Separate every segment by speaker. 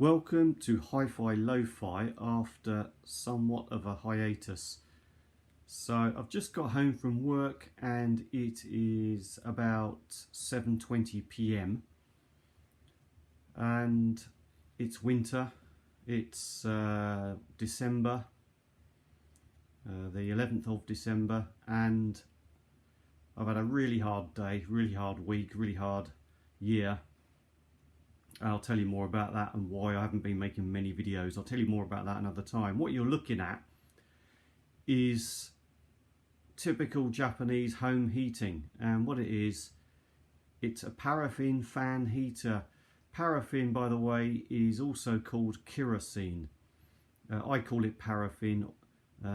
Speaker 1: Welcome to Hi-Fi Lo-Fi after somewhat of a hiatus. So I've just got home from work and it is about 7:20 p.m. and it's winter. It's December, the 11th of December, and I've had a really hard day, really hard week, really hard year. I'll tell you more about that and why I haven't been making many videos. I'll tell you more about that another time. What you're looking at is typical Japanese home heating, and what it is, it's a paraffin fan heater. Paraffin, by the way, is also called kerosene. I call it paraffin.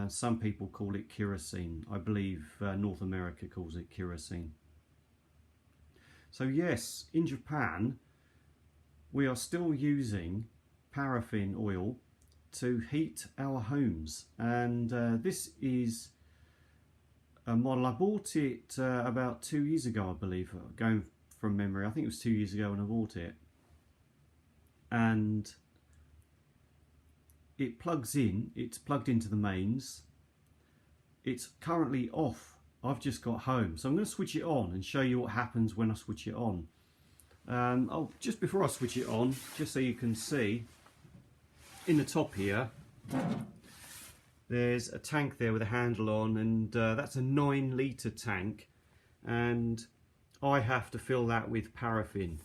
Speaker 1: Some people call it kerosene. I believe North America calls it kerosene. So yes, in Japan, we are still using paraffin oil to heat our homes, and this is a model. I bought it about 2 years ago, I believe, going from memory. I think it was 2 years ago when I bought it, and it plugs in. It's plugged into the mains. It's currently off. I've just got home, so I'm going to switch it on and show you what happens when I switch it on. Just before I switch it on, just so you can see, in the top here, there's a tank there with a handle on, and that's a 9-litre tank, and I have to fill that with paraffin.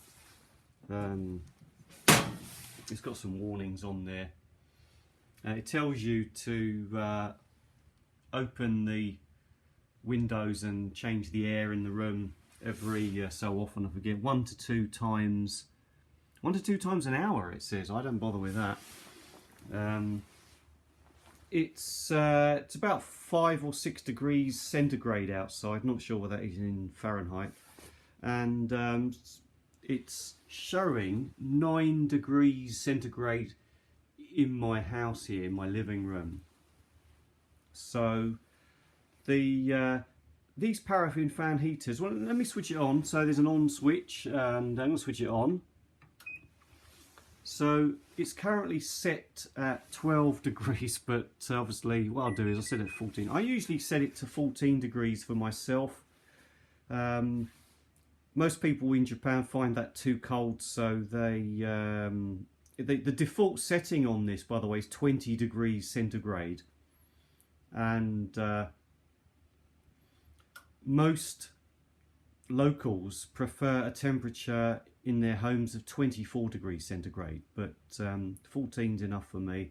Speaker 1: It's got some warnings on there. It tells you to open the windows and change the air in the room every so often. I forget, 1 to 2 times an hour, it says. I don't bother with that. It's about 5 or 6 degrees centigrade outside. Not sure what that is in Fahrenheit, and it's showing 9 degrees centigrade in my house here, in my living room. So these paraffin fan heaters, well, let me switch it on. So there's an on switch, and I'm going to switch it on. So it's currently set at 12 degrees, but obviously what I'll do is I'll set it at 14. I usually set it to 14 degrees for myself. Most people in Japan find that too cold, so the default setting on this, by the way, is 20 degrees centigrade. And most locals prefer a temperature in their homes of 24 degrees centigrade, but 14 is enough for me,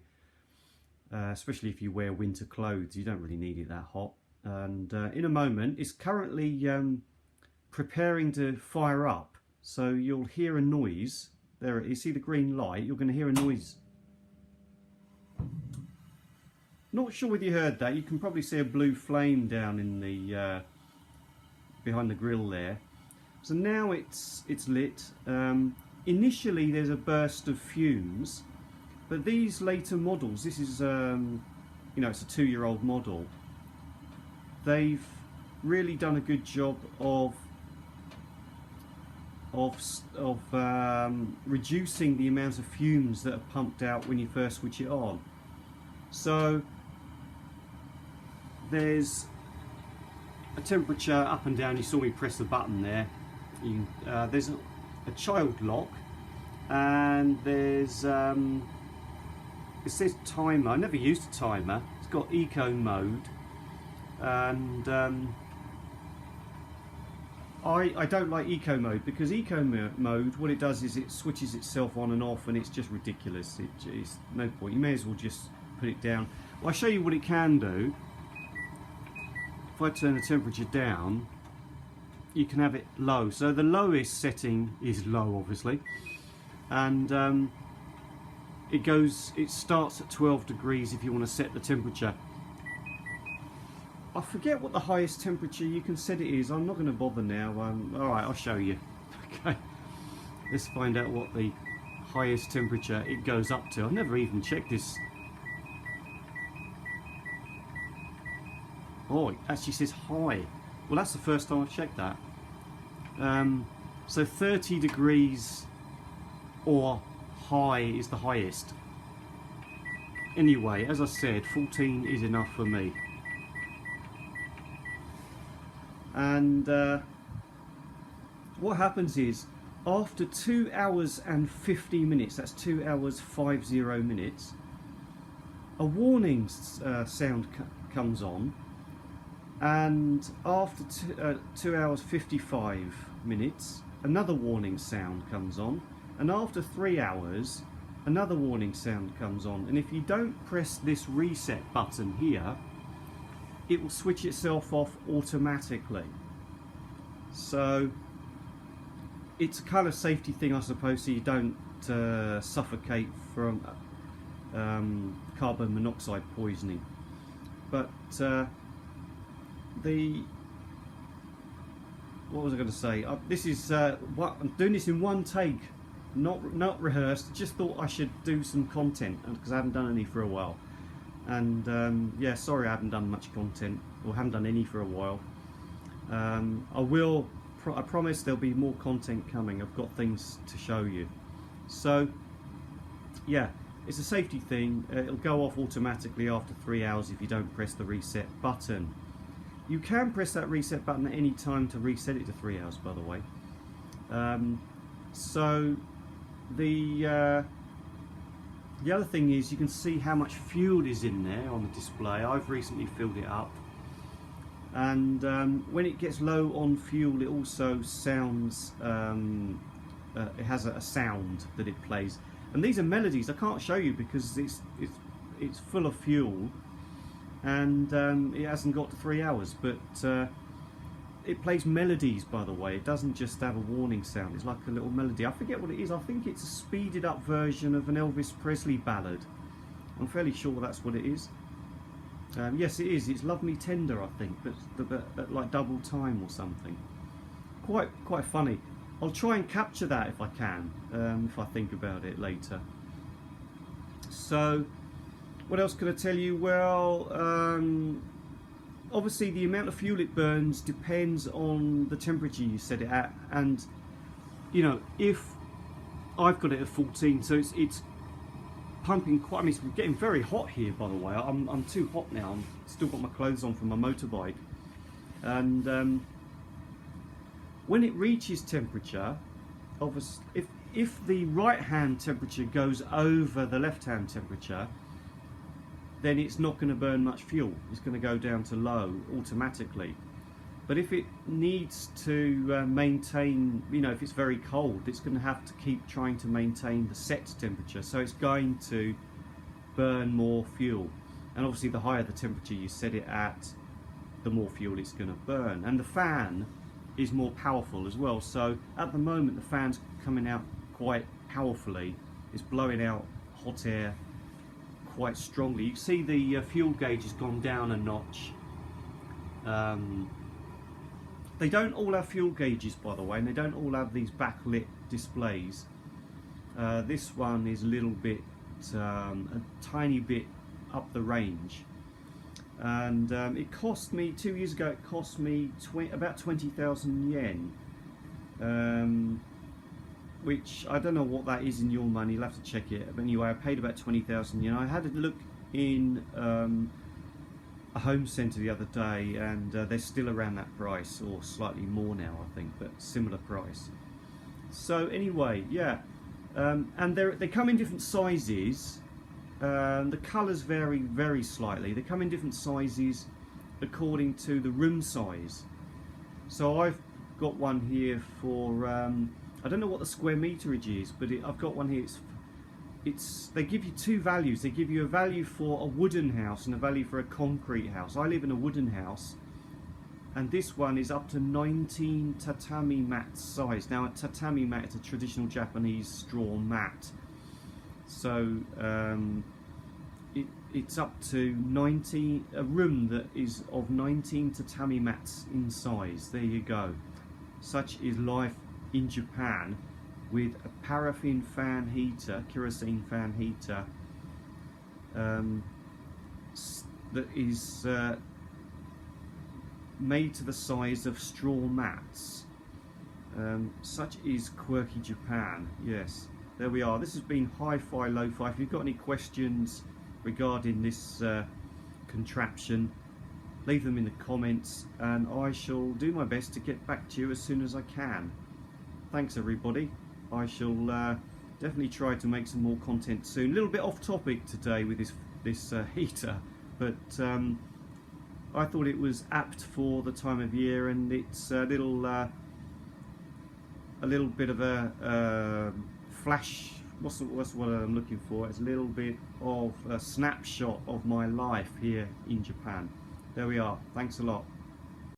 Speaker 1: especially if you wear winter clothes. You don't really need it that hot. And in a moment, it's currently preparing to fire up, so you'll hear a noise. There, you see the green light, you're going to hear a noise. Not sure whether you heard that. You can probably see a blue flame down in the behind the grill there. So now it's lit. Initially there's a burst of fumes, but these later models, this is you know, it's a 2-year-old model, they've really done a good job of reducing the amount of fumes that are pumped out when you first switch it on. So there's a temperature up and down. You saw me press the button there. There's a child lock, and there's it says timer. I never used a timer. It's got eco mode, and I don't like eco mode, because eco mode, what it does is it switches itself on and off, and it's just ridiculous. It's no point. You may as well just put it down. Well, I'll show you what it can do. If I turn the temperature down, you can have it low. So the lowest setting is low, obviously, and it starts at 12 degrees if you want to set the temperature. I forget what the highest temperature you can set it is. I'm not going to bother now. Alright, I'll show you. Okay, let's find out what the highest temperature it goes up to. I've never even checked this. Oh, it actually says high. Well, that's the first time I've checked that. So 30 degrees or high is the highest. Anyway, as I said, 14 is enough for me. And what happens is, after 2 hours and 50 minutes, that's 2 hours 50 minutes, a warning sound comes on, and after 2 hours 55 minutes, another warning sound comes on, and after 3 hours, another warning sound comes on. And if you don't press this reset button here, it will switch itself off automatically. So it's a kind of safety thing, I suppose, so you don't suffocate from carbon monoxide poisoning. But what was I going to say? This is I'm doing this in one take, not rehearsed. Just thought I should do some content because I haven't done any for a while. And yeah, sorry I haven't done much content, or haven't done any for a while. I promise there'll be more content coming. I've got things to show you. So yeah, it's a safety thing. It'll go off automatically after 3 hours if you don't press the reset button. You can press that reset button at any time to reset it to 3 hours, by the way. So the other thing is, you can see how much fuel is in there on the display. I've recently filled it up, and when it gets low on fuel, it also sounds. It has a sound that it plays, and these are melodies. I can't show you because it's full of fuel, and it hasn't got to 3 hours. But it plays melodies, by the way. It doesn't just have a warning sound. It's like a little melody. I forget what it is. I think it's a speeded up version of an Elvis Presley ballad. I'm fairly sure that's what it is. Yes, it is. It's Love Me Tender, I think, but at like double time or something. Quite funny. I'll try and capture that if I can, if I think about it later. So, what else could I tell you? Well, obviously the amount of fuel it burns depends on the temperature you set it at, and you know, if I've got it at 14, so it's pumping quite. I mean, it's getting very hot here, by the way. I'm too hot now. I've still got my clothes on from my motorbike, and when it reaches temperature, obviously, if the right hand temperature goes over the left hand temperature, then it's not going to burn much fuel. It's going to go down to low automatically. But if it needs to maintain, you know, if it's very cold, it's going to have to keep trying to maintain the set temperature. So it's going to burn more fuel. And obviously the higher the temperature you set it at, the more fuel it's going to burn. And the fan is more powerful as well. So at the moment the fan's coming out quite powerfully. It's blowing out hot air quite strongly. You can see the fuel gauge has gone down a notch. They don't all have fuel gauges, by the way, and they don't all have these backlit displays. This one is a little bit, a tiny bit up the range, and it cost me 2 years ago. It cost me about 20,000 yen. Which I don't know what that is in your money. You'll have to check it. But anyway, I paid about 20,000 yen. I had a look in a home centre the other day, and they're still around that price, or slightly more now, I think, but similar price. So anyway, yeah, and they come in different sizes. The colours vary very slightly. They come in different sizes according to the room size. So I've got one here for. I don't know what the square meterage is, but I've got one here. They give you two values. They give you a value for a wooden house and a value for a concrete house. I live in a wooden house, and this one is up to 19 tatami mat size. Now, a tatami mat is a traditional Japanese straw mat, so it's up to 19. A room that is of 19 tatami mats in size. There you go. Such is life in Japan, with a paraffin fan heater, kerosene fan heater, that is made to the size of straw mats. Such is quirky Japan, yes. there we are. This has been Hi-Fi Lo-Fi. If you've got any questions regarding this contraption, leave them in the comments and I shall do my best to get back to you as soon as I can. Thanks everybody. I shall definitely try to make some more content soon. A little bit off topic today with this heater, but I thought it was apt for the time of year, and it's a little bit of a flash. What's what I'm looking for? It's a little bit of a snapshot of my life here in Japan. There we are. Thanks a lot.